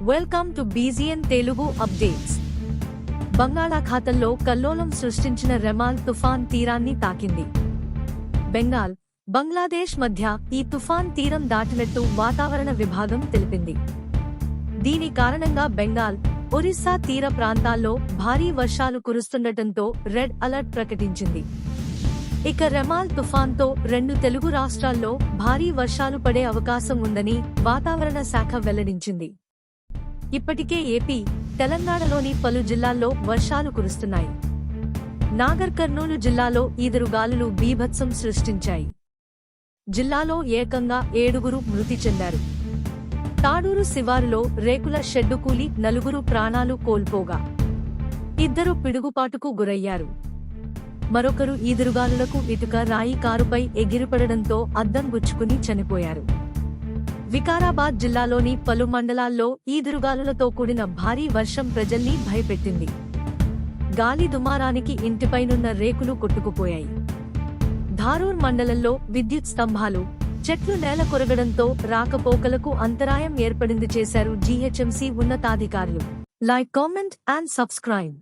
Welcome to బీజీఎన్ Telugu updates. బంగాళాఖాతంలో కల్లోలం సృష్టించిన రెమాల్ తుఫాన్ తీరాన్ని తాకింది. బెంగాల్, బంగ్లాదేశ్ మధ్య ఈ తుఫాన్ తీరం దాటినట్టు వాతావరణ విభాగం తెలిపింది. దీని కారణంగా బెంగాల్, ఒరిస్సా తీర ప్రాంతాల్లో భారీ వర్షాలు కురుస్తుండటంతో రెడ్ అలర్ట్ ప్రకటించింది. ఇక రెమాల్ తుఫాన్తో 2 తెలుగు రాష్ట్రాల్లో భారీ వర్షాలు పడే అవకాశం ఉందని వాతావరణ శాఖ వెల్లడించింది. ఇప్పటికే ఏపీ, తెలంగాణలోని పలు జిల్లాల్లో వర్షాలు కురుస్తున్నాయి. నాగర్ కర్నూలు జిల్లాలో ఈదురుగాలులు బీభత్సం సృష్టించాయి. జిల్లాలో ఏకంగా 7 మృతి చెందారు. తాడూరు శివారులో రేకుల షెడ్డు కూలి 4 ప్రాణాలు కోల్పోగా 2 పిడుగుపాటుకు గురయ్యారు. మరొకరు ఈదురుగాలులకు ఇటుక రాయి కారుపై ఎగిరిపడడంతో అద్దం గుచ్చుకుని చనిపోయారు. వికారాబాద్ జిల్లాలోని పలు మండలాల్లో ఈదురుగాలులతో కూడిన భారీ వర్షం ప్రజల్ని భయపెట్టింది. గాలి దుమారానికి ఇంటిపైనున్న రేకులు కొట్టుకుపోయాయి. ధారూర్ మండలంలో విద్యుత్ స్తంభాలు, చెట్లు నేల కొరగడంతో రాకపోకలకు అంతరాయం ఏర్పడింది చేశారు జీహెచ్ఎంసీ ఉన్నతాధికారులు. Like, comment and subscribe.